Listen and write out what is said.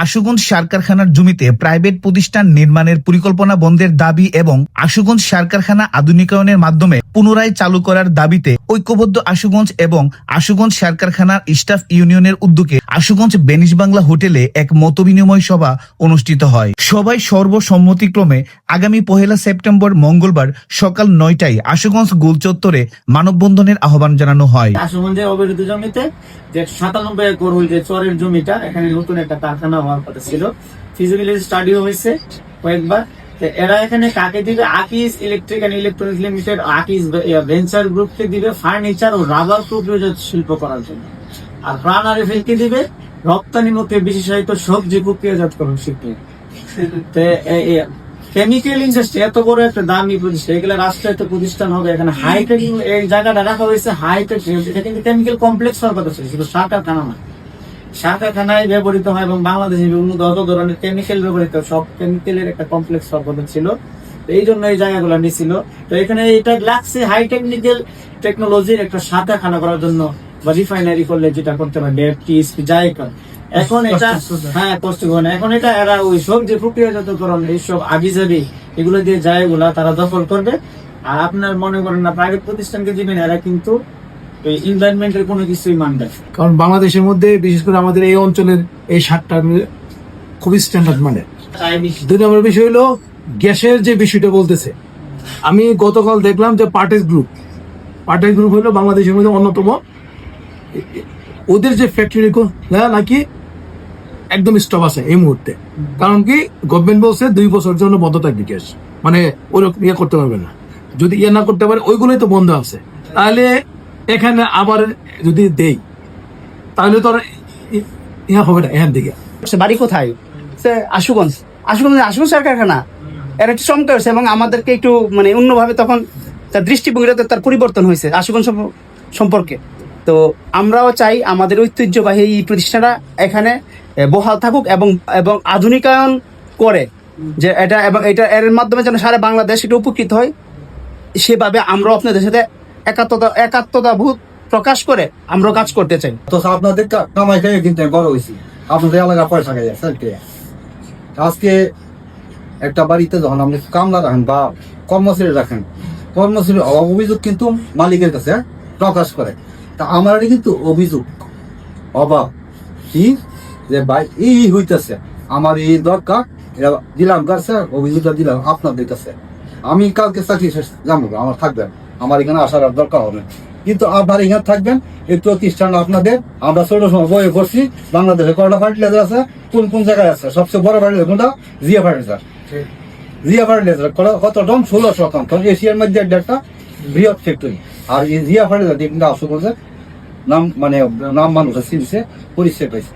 আশুগঞ্জ সার কারখানার জমিতে প্রাইভেট প্রতিষ্ঠান নির্মাণের পরিকল্পনা বন্ধের দাবি এবং আশুগঞ্জ সার কারখানা আধুনিকায়নের মাধ্যমে পুনরায় চালু করার দাবিতে ঐক্যবদ্ধ আশুগঞ্জ এবং আশুগঞ্জ সার কারখানার স্টাফ ইউনিয়নের উদ্যোগে আশুগঞ্জ বেনিস বাংলা হোটেলে এক মতবিনিময় সভা অনুষ্ঠিত হয়। সভায় সর্বসম্মতিক্রমে আগামী 1 সেপ্টেম্বর মঙ্গলবার সকাল 9টায় আশুগঞ্জ গোল চত্বরে মানববন্ধনের আহ্বান জানানো হয়। আশুগঞ্জের অবৈধ জমিতে যে 97 একর যে চরের জমিটা, এখানে নতুন একটা কারখানা হওয়ার কথা ছিল, ফিজিবিলিটি স্টাডিও হয়েছে কয়েকবার। এরা এখানে কাকে দিবে? Akij electric and electronics limited, Akij venture গ্রুপকে দিবে ফার্নিচার ও রাবার প্রক্রিয়াজাত শিল্প করার জন্য। আর প্রাণ আরিফিনকে দিবে রপ্তানি মুখে বিশেষায়িত সবজি প্রক্রিয়াজাতকরণ শিল্প। কেমিক্যাল ইন্ডাস্ট্রি এত বড় একটা দামি প্রতিষ্ঠান, এগুলো রাষ্ট্রায়ত্ত প্রতিষ্ঠান হবে। এখানে হাইটেক এই জায়গাটা রাখা হয়েছে, হাইটেক। এটা কিন্তু কেমিক্যাল কমপ্লেক্স হওয়ার কথা ছিল, শুধু সার কারখানা না। সার কারখানায় ব্যবহৃত হয় এবং বাংলাদেশে বিভিন্ন যত ধরনের কেমিক্যাল ব্যবহৃত সব কেমিক্যালের একটা কমপ্লেক্স হওয়ার কথা ছিল। এই জন্য এই জায়গাগুলো নিছিল। তো এখানে এটা লাগছে হাই টেকনিক্যাল টেকনোলজির একটা সার কারখানা করার জন্য, বা রিফাইনারি করলে যেটা করতে পারে জায়গা। এখন এটা কষ্টকর। এখন এটা এরা ওই সব যে প্রক্রিয়াজাতকরণ এইসব আবিজাবি এগুলো দিয়ে জায়গাগুলা তারা দখল করবে। আর আপনার মনে করেন না প্রাইভেট প্রতিষ্ঠানকে দিবেন, এরা কিন্তু এই এনভায়রনমেন্টের কোনো কিছুই মানবে। কারণ বাংলাদেশের মধ্যে বিশেষ করে আমাদের এই অঞ্চলের এই সারটা খুবই স্ট্যান্ডার্ড মানে। 2 নম্বর বিষয় হলো গ্যাসের যে বিষয়টা বলতেছে। আমি গতকাল দেখলাম যে পার্টেস গ্রুপ হলো বাংলাদেশের মধ্যে অন্যতম। ওদের যে ফ্যাক্টরি নাকি একদম স্টপ আছে এই মুহূর্তে। কারণ কি গভর্নমেন্ট বলছে 2 বছর জন্য বন্ধ থাকবে গ্যাস, মানে ওরকম ইয়ে করতে পারবে না। যদি ইয়ে না করতে পারে ওইগুলোই তো বন্ধ আছে। তাহলে এখানে আবার যদি দেই তাহলে তো আর ইয়া হবে না। এখান থেকে বাড়ি কোথায়? আশুগঞ্জ সার কারখানা। এর একটু চমৎকার হয়েছে এবং আমাদেরকে একটু মানে অন্যভাবে তখন তার দৃষ্টিভঙ্গিটা তার পরিবর্তন হয়েছে আশুগঞ্জ সম্পর্কে। তো আমরাও চাই আমাদের ঐতিহ্যবাহী এই প্রতিষ্ঠানটা এখানে বহাল থাকুক এবং আধুনিকায়ন করে, যে এটা এবং এটা এর মাধ্যমে যেন সারা বাংলাদেশ এটা উপকৃত হয়। সেভাবে আমরাও আপনাদের সাথে একাত্মতা বোধ প্রকাশ করে আমরাও কাজ করতে চাই। তো আপনাদের কামাই খেয়ে কিন্তু বড় হয়েছি, আপনাদের এলাকা পয়সা খাই। আজকে একটা বাড়িতে যখন আপনি কামলা রাখেন বা কর্মচারী রাখেন, কর্মচারীর অভিযোগ কিন্তু মালিকের কাছে প্রকাশ করে। তা আমার কিন্তু অভিযোগ অভাব কি যে ভাই এই হইতেছে, আমার এই দরকার, দিলাম কাছে অভিযোগটা দিলাম আপনাদের কাছে। আমি কালকে চাকরি শেষ যাবো, আমার থাকবেন, আমার এখানে আসার দরকার হবে। কিন্তু আপনার এখানে থাকবেন এই প্রতিষ্ঠান আপনাদের। আমরা ছোট সময় বইয়ে পড়ছি বাংলাদেশে কয়টা ফার্টিলাইজার আছে, কোন জায়গায় আছে। সবচেয়ে বড় ফার্টিলাইজার কোনটা? জিয়া ফার্টিলাইজার কত টন? 1600 টন। কারণ এশিয়ার মধ্যে একটা বৃহৎ ফ্যাক্টরি। আর এই জিয়া ফার্টিলাইজার কিন্তু আশুগঞ্জের নাম মানুষের চিনছে, পরিচয় পাইছে।